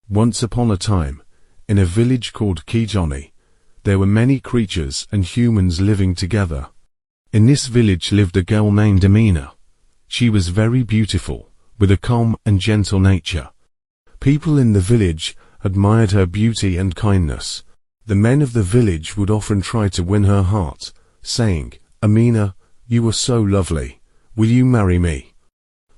Once upon a time, in a village called Kijoni, there were many creatures and humans living together. In this village lived a girl named Amina. She was very beautiful, with a calm and gentle nature. People in the village admired her beauty and kindness. The men of the village would often try to win her heart, saying, "Amina, you are so lovely. Will you marry me?"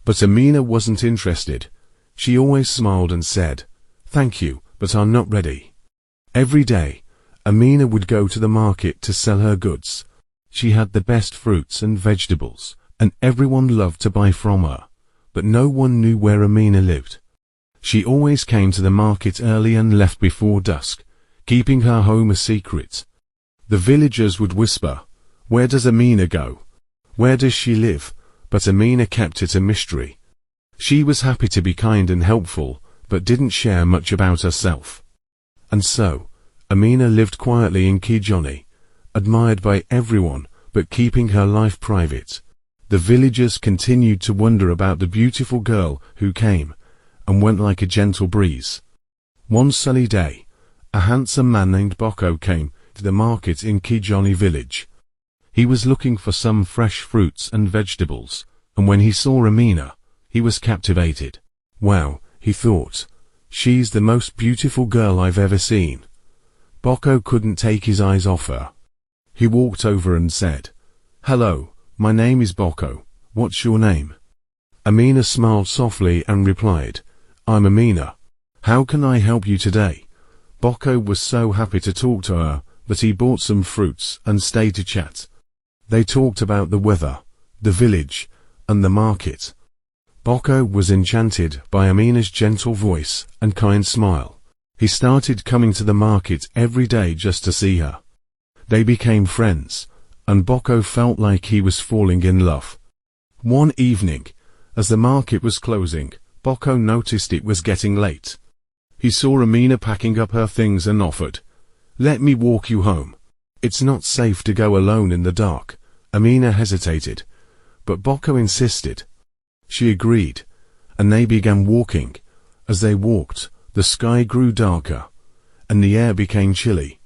But Amina wasn't interested. She always smiled and said, "Thank you, but I'm not ready." Every day, Amina would go to the market to sell her goods. She had the best fruits and vegetables, and everyone loved to buy from her. But no one knew where Amina lived. She always came to the market early and left before dusk, keeping her home a secret. The villagers would whisper, "Where does Amina go? Where does she live?" But Amina kept it a mystery. She was happy to be kind and helpful, but didn't share much about herself. And so, Amina lived quietly in Kijoni, admired by everyone, but keeping her life private. The villagers continued to wonder about the beautiful girl who came and went like a gentle breeze. One sunny day, a handsome man named Boko came to the market in Kijoni village. He was looking for some fresh fruits and vegetables, and when he saw Amina, he was captivated. "Wow," he thought, "she's the most beautiful girl I've ever seen." Boko couldn't take his eyes off her. He walked over and said, "Hello, my name is Boko. What's your name?" Amina smiled softly and replied, "I'm Amina. How can I help you today?" Boko was so happy to talk to her that he bought some fruits and stayed to chat. They talked about the weather, the village, and the market. Boko was enchanted by Amina's gentle voice and kind smile. He started coming to the market every day just to see her. They became friends, and Boko felt like he was falling in love. One evening, as the market was closing, Boko noticed it was getting late. He saw Amina packing up her things and offered, "Let me walk you home." "It's not safe to go alone in the dark." Amina hesitated, but Boko insisted. She agreed, and they began walking. As they walked, the sky grew darker, and the air became chilly.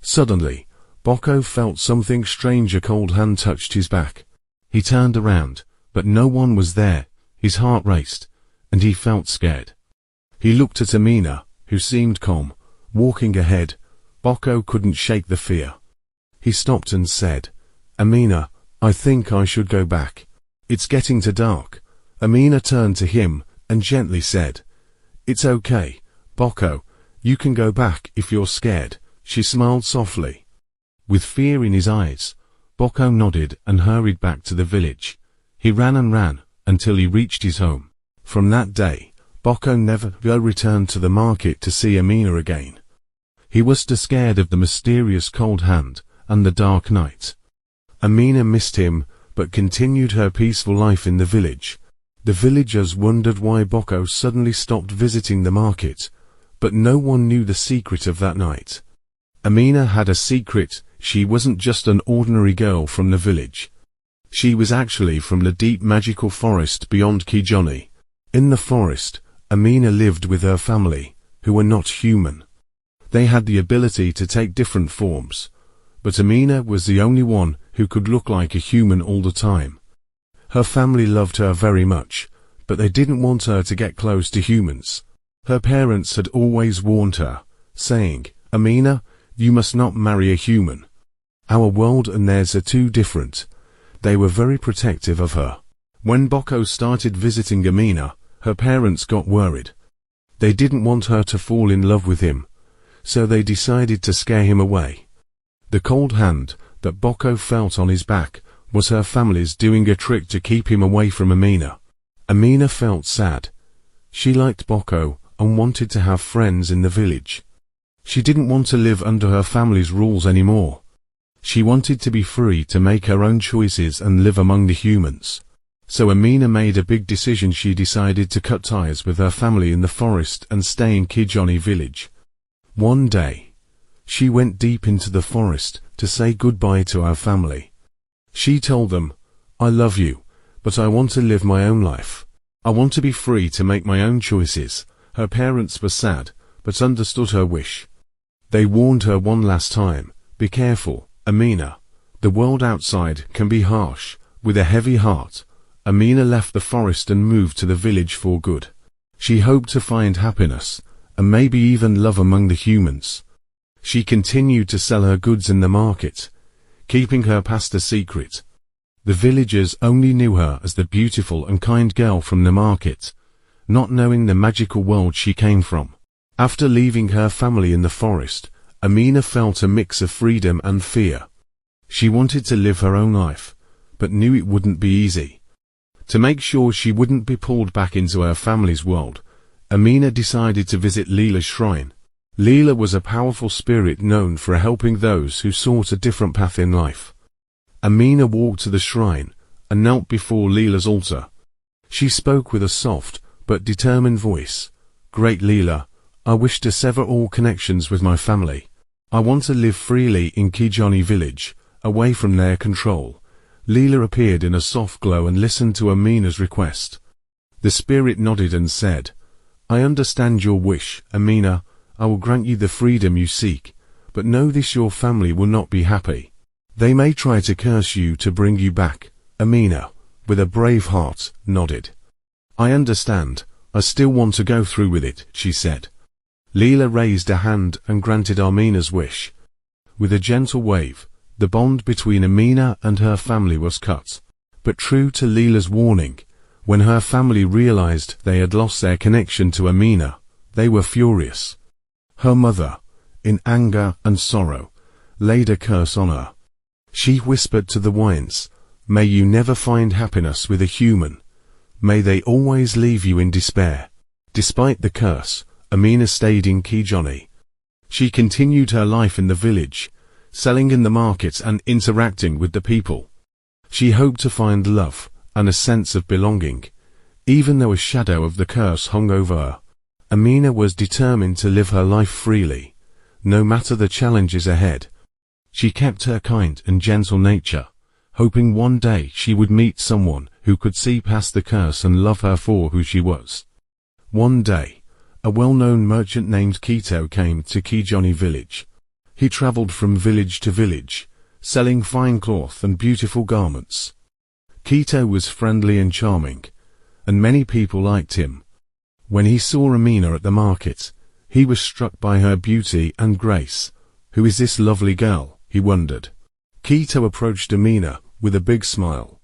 Suddenly, Boko felt something strange. A cold hand touched his back. He turned around, but no one was there. His heart raced, and he felt scared. He looked at Amina, who seemed calm, walking ahead. Boko couldn't shake the fear. He stopped and said, "Amina, I think I should go back. It's getting too dark." Amina turned to him and gently said, "It's okay, Boko. You can go back if you're scared." She smiled softly. With fear in his eyes, Boko nodded and hurried back to the village. He ran and ran until he reached his home. From that day, Boko never returned to the market to see Amina again. He was too scared of the mysterious cold hand and the dark night. Amina missed him, but continued her peaceful life in the village. The villagers wondered why Boko suddenly stopped visiting the market, but no one knew the secret of that night. Amina had a secret. She wasn't just an ordinary girl from the village. She was actually from the deep magical forest beyond Kijoni. In the forest, Amina lived with her family, who were not human. They had the ability to take different forms, but Amina was the only one who could look like a human all the time. Her family loved her very much, but they didn't want her to get close to humans. Her parents had always warned her, saying, "Amina, you must not marry a human. Our world and theirs are too different." They were very protective of her. When Boko started visiting Amina, her parents got worried. They didn't want her to fall in love with him, so they decided to scare him away. The cold hand that Boko felt on his back was her family's doing a trick to keep him away from Amina. Amina felt sad. She liked Boko and wanted to have friends in the village. She didn't want to live under her family's rules anymore. She wanted to be free to make her own choices and live among the humans. So Amina made a big decision. She decided to cut ties with her family in the forest and stay in Kijoni village. One day, she went deep into the forest to say goodbye to our family. She told them, "I love you, but I want to live my own life. I want to be free to make my own choices." Her parents were sad, but understood her wish. They warned her one last time, "Be careful, Amina. The world outside can be harsh." With a heavy heart, Amina left the forest and moved to the village for good. She hoped to find happiness, and maybe even love among the humans. She continued to sell her goods in the market, keeping her past a secret. The villagers only knew her as the beautiful and kind girl from the market, not knowing the magical world she came from. After leaving her family in the forest, Amina felt a mix of freedom and fear. She wanted to live her own life, but knew it wouldn't be easy. To make sure she wouldn't be pulled back into her family's world, Amina decided to visit Leela's shrine. Leela was a powerful spirit known for helping those who sought a different path in life. Amina walked to the shrine and knelt before Leela's altar. She spoke with a soft but determined voice. "Great Leela, I wish to sever all connections with my family. I want to live freely in Kijani village, away from their control." Leela appeared in a soft glow and listened to Amina's request. The spirit nodded and said, "I understand your wish, Amina. I will grant you the freedom you seek, but know this: your family will not be happy. They may try to curse you to bring you back." Amina, with a brave heart, nodded. "I understand. I still want to go through with it," she said. Leela raised a hand and granted Amina's wish. With a gentle wave, the bond between Amina and her family was cut. But true to Leela's warning, when her family realized they had lost their connection to Amina, they were furious. Her mother, in anger and sorrow, laid a curse on her. She whispered to the winds, "May you never find happiness with a human. May they always leave you in despair." Despite the curse, Amina stayed in Kijani. She continued her life in the village, selling in the markets and interacting with the people. She hoped to find love and a sense of belonging, even though a shadow of the curse hung over her. Amina was determined to live her life freely, no matter the challenges ahead. She kept her kind and gentle nature, hoping one day she would meet someone who could see past the curse and love her for who she was. One day, a well-known merchant named Kito came to Kijani village. He traveled from village to village, selling fine cloth and beautiful garments. Kito was friendly and charming, and many people liked him. When he saw Amina at the market, he was struck by her beauty and grace. "Who is this lovely girl?" he wondered. Kito approached Amina with a big smile.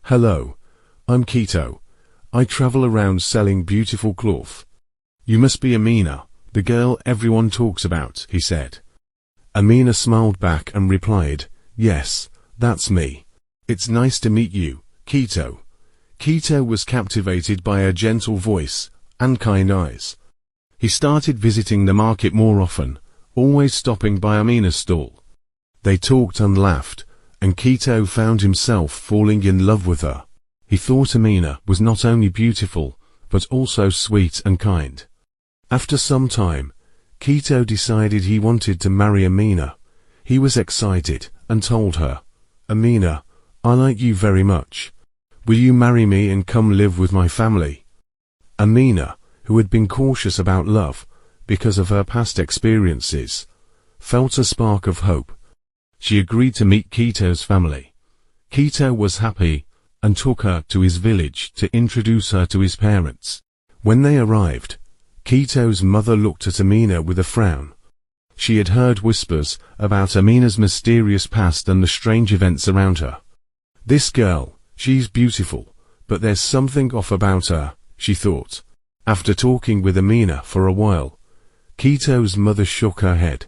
"Hello, I'm Kito. I travel around selling beautiful cloth. You must be Amina, the girl everyone talks about," he said. Amina smiled back and replied, "Yes, that's me. It's nice to meet you, Kito." Kito was captivated by her gentle voice and kind eyes. He started visiting the market more often, always stopping by Amina's stall. They talked and laughed, and Kito found himself falling in love with her. He thought Amina was not only beautiful, but also sweet and kind. After some time, Kito decided he wanted to marry Amina. He was excited and told her, "Amina, I like you very much. Will you marry me and come live with my family?" Amina, who had been cautious about love because of her past experiences, felt a spark of hope. She agreed to meet Kito's family. Kito was happy and took her to his village to introduce her to his parents. When they arrived, Kito's mother looked at Amina with a frown. She had heard whispers about Amina's mysterious past and the strange events around her. "This girl, she's beautiful, but there's something off about her," she thought. After talking with Amina for a while, Kito's mother shook her head.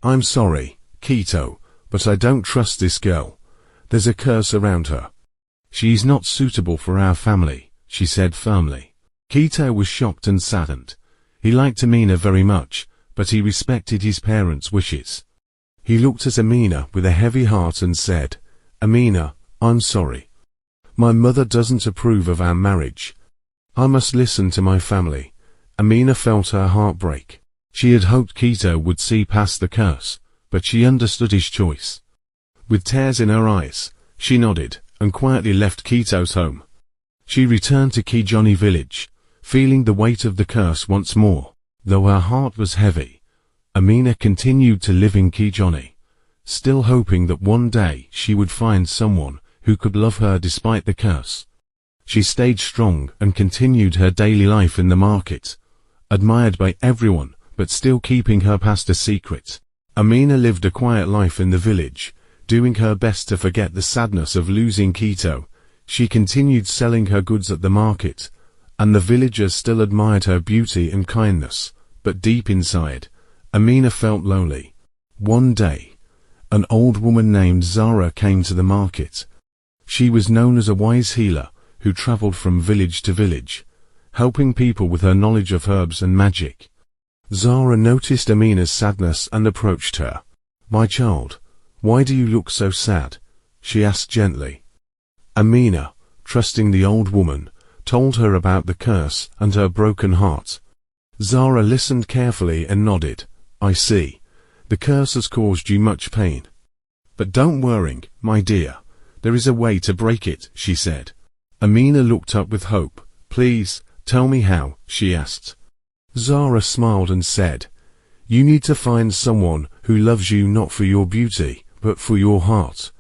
"I'm sorry, Kito, but I don't trust this girl. There's a curse around her. She's not suitable for our family," she said firmly. Kito was shocked and saddened. He liked Amina very much, but he respected his parents' wishes. He looked at Amina with a heavy heart and said, "Amina, I'm sorry. My mother doesn't approve of our marriage. I must listen to my family." Amina felt her heart break. She had hoped Kito would see past the curse, but she understood his choice. With tears in her eyes, she nodded and quietly left Kito's home. She returned to Kijani village, feeling the weight of the curse once more. Though her heart was heavy, Amina continued to live in Kijoni, still hoping that one day she would find someone who could love her despite the curse. She stayed strong and continued her daily life in the market, admired by everyone, but still keeping her past a secret. Amina lived a quiet life in the village, doing her best to forget the sadness of losing Quito. She continued selling her goods at the market, and the villagers still admired her beauty and kindness, but deep inside, Amina felt lonely. One day, an old woman named Zara came to the market. She was known as a wise healer who traveled from village to village, helping people with her knowledge of herbs and magic. Zara noticed Amina's sadness and approached her. "My child, why do you look so sad?" she asked gently. Amina, trusting the old woman, told her about the curse and her broken heart. Zara listened carefully and nodded. "I see. The curse has caused you much pain. But don't worry, my dear. There is a way to break it," she said. Amina looked up with hope. "Please, tell me how," she asked. Zara smiled and said, "You need to find someone who loves you not for your beauty, but for your heart.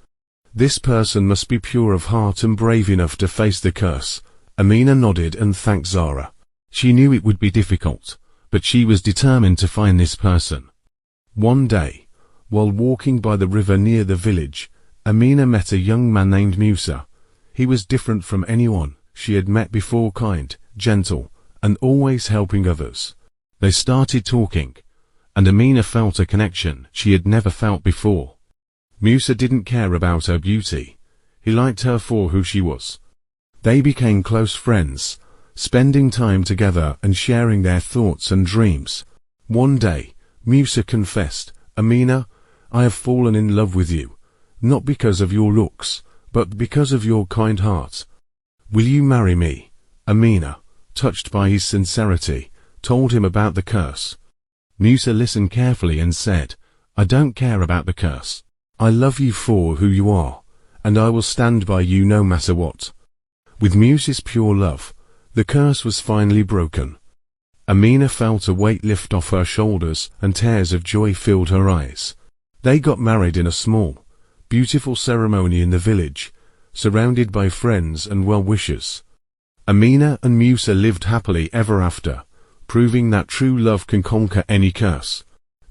This person must be pure of heart and brave enough to face the curse." Amina nodded and thanked Zara. She knew it would be difficult, but she was determined to find this person. One day, while walking by the river near the village, Amina met a young man named Musa. He was different from anyone she had met before, kind, gentle, and always helping others. They started talking, and Amina felt a connection she had never felt before. Musa didn't care about her beauty. He liked her for who she was. They became close friends, spending time together and sharing their thoughts and dreams. One day, Musa confessed, "Amina, I have fallen in love with you, not because of your looks, but because of your kind heart. Will you marry me?" Amina, touched by his sincerity, told him about the curse. Musa listened carefully and said, "I don't care about the curse. I love you for who you are, and I will stand by you no matter what." With Musa's pure love, the curse was finally broken. Amina felt a weight lift off her shoulders and tears of joy filled her eyes. They got married in a small, beautiful ceremony in the village, surrounded by friends and well-wishers. Amina and Musa lived happily ever after, proving that true love can conquer any curse.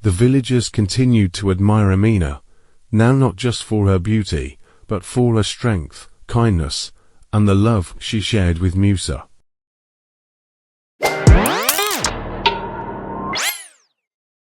The villagers continued to admire Amina, now not just for her beauty, but for her strength, kindness, and the love she shared with Musa.